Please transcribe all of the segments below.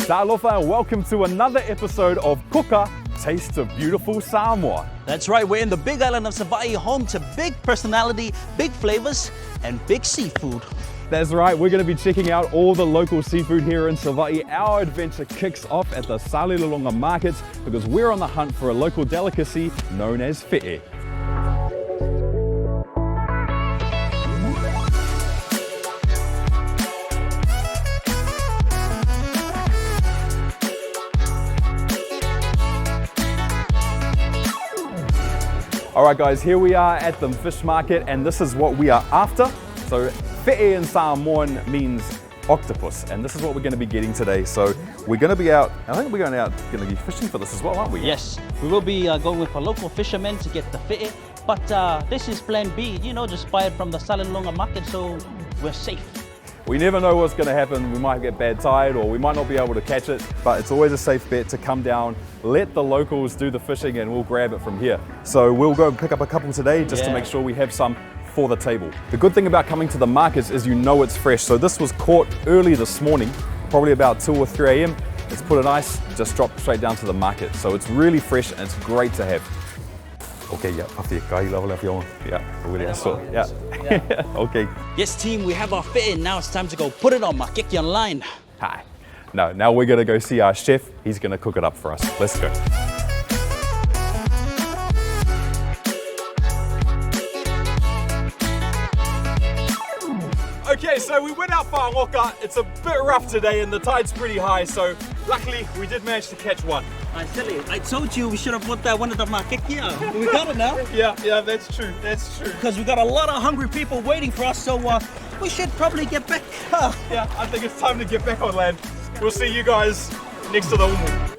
Talofa and welcome to another episode of Kuka, Taste of Beautiful Samoa. That's right, we're in the big island of Savai'i, home to big personality, big flavors, and big seafood. That's right, we're going to be checking out all the local seafood here in Savai'i. Our adventure kicks off at the Salilonga markets because we're on the hunt for a local delicacy known as Fai'ai. Alright guys, here we are at the fish market and this is what we are after. So Fe'e in Samoan means octopus and this is what we're going to be getting today. So we're going to be out, I think we're going to be fishing for this as well, aren't we? Yes, we will be going with a local fisherman to get the Fe'e, but this is plan B, you know, just buy it from the Salilonga market so we're safe. We never know what's going to happen. We might get bad tide or we might not be able to catch it, but it's always a safe bet to come down, let the locals do the fishing and we'll grab it from here. So we'll go pick up a couple today just to make sure we have some for the table. The good thing about coming to the markets is you know it's fresh. So this was caught early this morning, probably about 2 or 3 a.m. It's put in ice, just dropped straight down to the market. So it's really fresh and it's great to have. Okay, yeah, okay. Yes team, we have our Fe'e, now it's time to go put it on Makeki online. Hi. No, now we're gonna go see our chef. He's gonna cook it up for us. Let's go. Okay, so we went out Whaongoka. It's a bit rough today and the tide's pretty high, so luckily we did manage to catch one. I told you we should have bought that one at the Makeki. We got it now. Yeah, that's true, that's true. Because we got a lot of hungry people waiting for us, so we should probably get back. Yeah, I think it's time to get back on land. We'll see you guys next to the umu.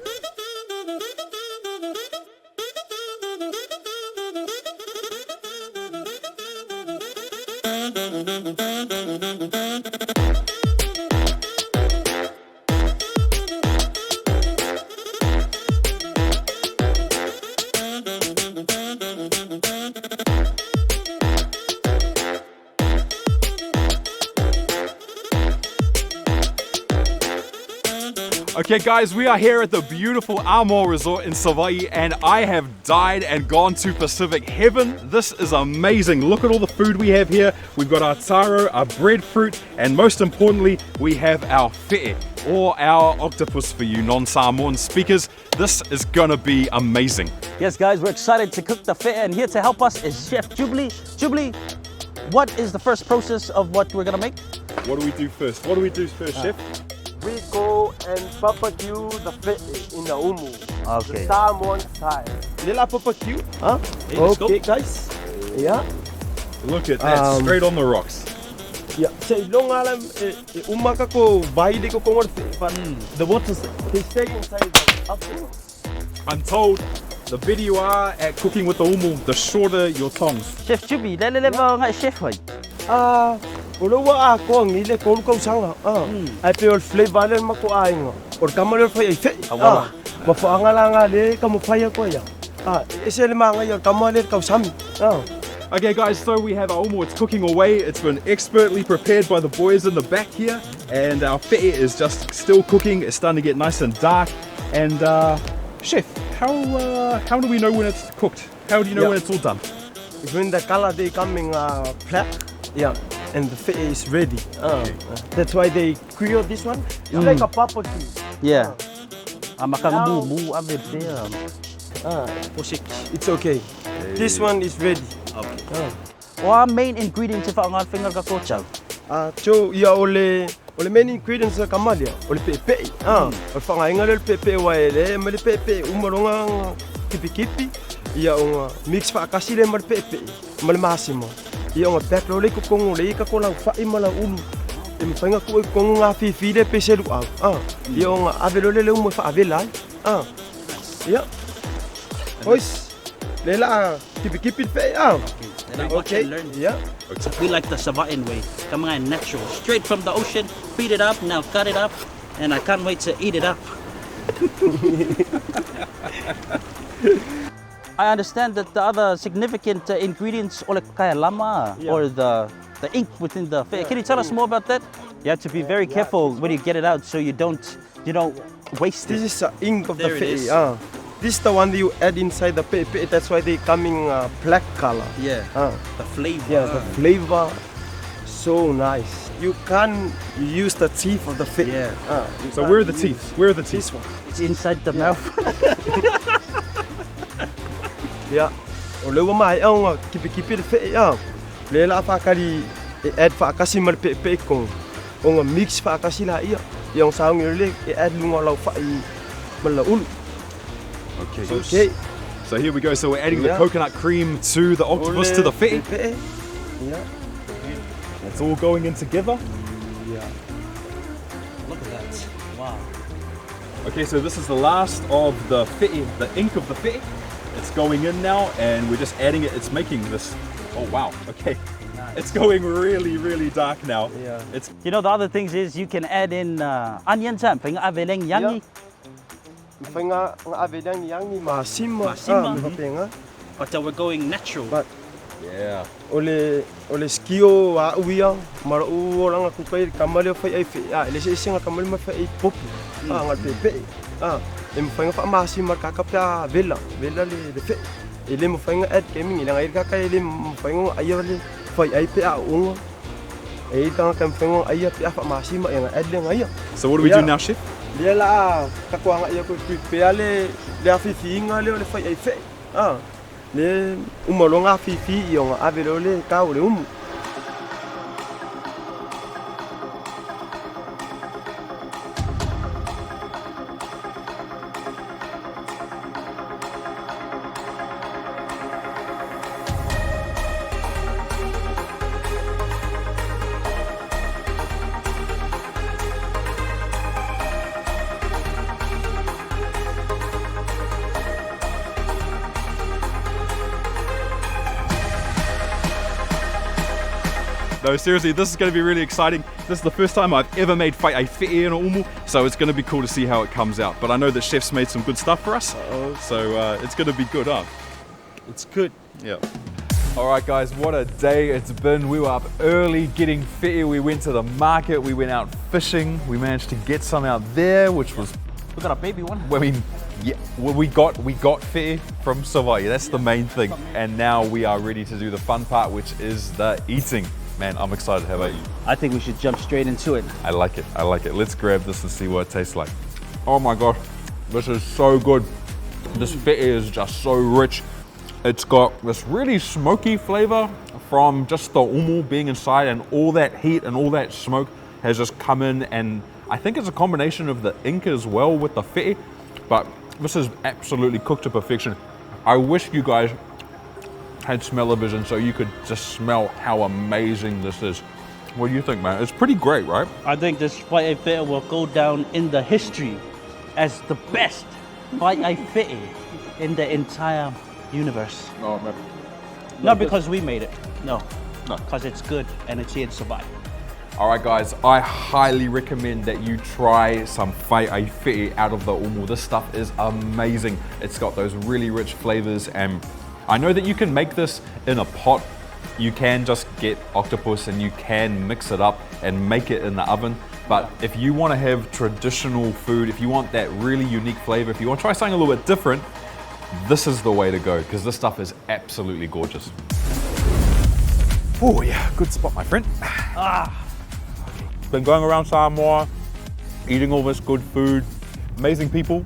Okay guys, we are here at the beautiful Amoa resort in Savai'i and I have died and gone to Pacific heaven. This is amazing. Look at all the food we have here. We've got our taro, our breadfruit, and most importantly, we have our Fe'e, or our octopus for you non-Samoan speakers. This is gonna be amazing. Yes guys, we're excited to cook the Fe'e and here to help us is Chef Jubilee. Jubilee, what is the first process of what we're gonna make? What do we do first? Chef? We go and barbecue the Fe'e in the umu. Okay. The Samoan style. Little barbecue? Huh? Hey, let's okay, go. guys. Yeah. Look at that, straight on the rocks. Yeah. Say long alam umaka ko baile ko kongor but the water they stay inside the after. I'm told the better you are at cooking with the umu, the shorter your tongs. Chef Jubilee, lele nga chef hoy. Ulawa ako ang ile kon ko sanga. I feel flavor le mako ainga. Or kamalo Fai'ai Fe'e. Mafaanga nga le kamufaya ko ya. Isele mga yo kamalo ka sami. Okay guys, so we have our umu, it's cooking away. It's been expertly prepared by the boys in the back here. And our Fe'e is just still cooking. It's starting to get nice and dark. And chef, how do we know when it's cooked? How do you know when it's all done? When the color they coming black, and the Fe'e is ready. That's why they grill this one. It's like a barbecue. Yeah. Makangamu It's okay. This one is ready. Okay. What main ingredients if ang finger ka kochal? So ole main ingredients sa kamalia, ole pepe. Ole fangainga le pepe waele, mele pepe umaronga kipi. Ia onga mix fa kasile mal pepe, mal masimo. Ia onga pepe le ko kongole ka ko lang fa imala ulu. Im fanga ko konga fifi de peselu ia onga avelo le umo fa avela. Ia. Ois. Lela kipi pe. Okay. Learn. Yeah. We like the Savai'i way. Come on, natural, straight from the ocean. Feed it up, now cut it up, and I can't wait to eat it up. I understand that the other significant ingredients, or kaya lama, or the ink within the Fe'e. Can you tell us more about that? You have to be very careful when you get it out, so you don't, wasted. This is the ink of There the it is. Fai'ai. This is the one that you add inside the Fai'ai. That's why they coming black color. Yeah, Uh, the flavor. yeah, the flavor so nice. You can't use the teeth of the Fai'ai. Yeah. You So can't where are the use teeth? Where are the teeth? This one. It's inside the mouth. Yeah. O lewa mai au kipi the Fai'ai. Le la whakari add whakasi ma le Fai'ai kong. O nga mix whakasi la ia. Yung saong le add lunga lau whai ma la ulu. Okay. Okay. So here we go. So we're adding the Yeah. coconut cream to the octopus to the fiti. Yeah. It's all going in together. Yeah. Look at that. Wow. Okay, so this is the last of the fiti, the ink of the fiti. It's going in now, and we're just adding it. It's making this. Oh wow. Okay. Nice. It's going really, really dark now. Yeah. It's You know, the other things is you can add in onion sam, ping aveleng yangi. Phải nga avedang yang ni masim Masim, penga. But we're going natural. But yeah. ole skio wa uia mar u orang aku kai kamale Fai'ai Fe'e. Le se singa kamale ma Fai'ai pop. Ngal pepe. Em fai nga masim mar kakapya vela le fe. Ele mo fai nga add keming ilang air kakai ele mo fai nga ayo le Fai'ai Fe'e unga. E ka kam fai nga ayo pe fa masim yang add le ngaya. So what do we do now, chef? Dia la kakuanga ia ko prepare le afifi nga le Fai'ai Fe'e. Le umalonga afifi yung avelo le kau le umu. No, seriously, this is going to be really exciting. This is the first time I've ever made Fai'ai Fe'e in a umu, so it's going to be cool to see how it comes out. But I know that chef's made some good stuff for us, so it's going to be good, huh? It's good. Yeah. All right, guys, what a day it's been. We were up early getting Fe'e. We went to the market. We went out fishing. We managed to get some out there, which was, We got a baby one. I mean, yeah, well, we got Fe'e from Savai'i. That's the main thing. And now we are ready to do the fun part, which is the eating. Man, I'm excited. How about you? I think we should jump straight into it. I like it. I like it. Let's grab this and see what it tastes like. Oh my gosh, this is so good. This Fe'e is just so rich. It's got this really smoky flavor from just the umu being inside, and all that heat and all that smoke has just come in, and I think it's a combination of the ink as well with the Fe'e, but this is absolutely cooked to perfection. I wish you guys had smell-o-vision so you could just smell how amazing this is. What do you think, man? It's pretty great, right? I think this Fai'ai Fe'e will go down in the history as the best Fai'ai Fe'e in the entire universe. Oh, man. Not because we made it, no, because it's good and it's here to survive. All right, guys, I highly recommend that you try some Fai'ai Fe'e out of the umu. This stuff is amazing. It's got those really rich flavors, and I know that you can make this in a pot. You can just get octopus and you can mix it up and make it in the oven. But if you want to have traditional food, if you want that really unique flavor, if you want to try something a little bit different, this is the way to go, because this stuff is absolutely gorgeous. Oh yeah, good spot, my friend. Been going around Samoa, eating all this good food, amazing people.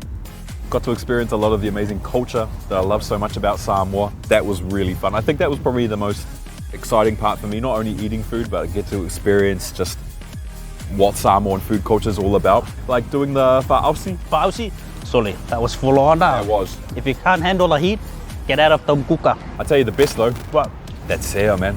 Got to experience a lot of the amazing culture that I love so much about Samoa. That was really fun. I think that was probably the most exciting part for me, not only eating food, but I get to experience just what Samoan food culture is all about. Like doing the Fa'ai. Sorry, that was full on now. It was. If you can't handle the heat, get out of the Kuka. I tell you the best though, What? that sea, man.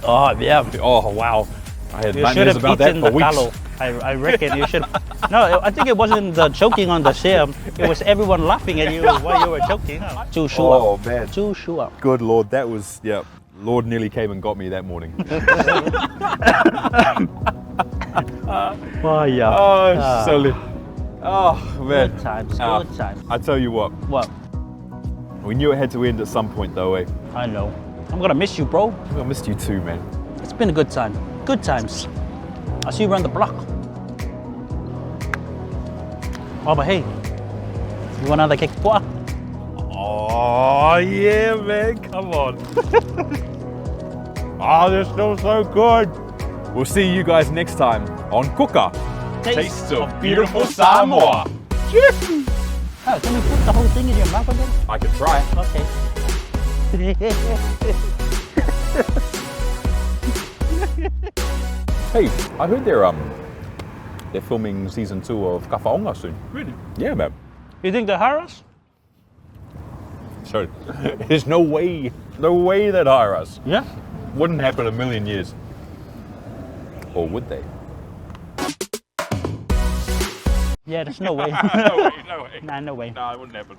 Oh, yeah. Oh wow. I had You should nightmares have about that eaten for the weeks. kalo. I reckon you should. No, I think it wasn't the choking on the share. It was everyone laughing at you while you were choking. Too sure. Oh man. Too sure. Good Lord, that was, yeah, Lord nearly came and got me that morning. Oh, yeah. Oh, silly. Oh man. Good times, good times. I tell you what, What? we knew it had to end at some point though, eh? I know. I'm gonna miss you, bro. I missed you too, man. It's been a good time. Good times. I'll see you around the block. Oh, but hey, you want another cake? Oh yeah, man, come on. Oh, they're still so good. We'll see you guys next time on Kuka. Tastes of Beautiful Samoa. Oh, can we put the whole thing in your mouth again? I can try. Okay. Hey, I heard they're filming season 2 of Kawhaonga soon. Really? Yeah, man. You think they hire us? So there's no way they'd hire us. Yeah. Wouldn't happen in a million years. Or would they? Yeah, there's no way. No way, no way. Nah, no way. No, it wouldn't happen.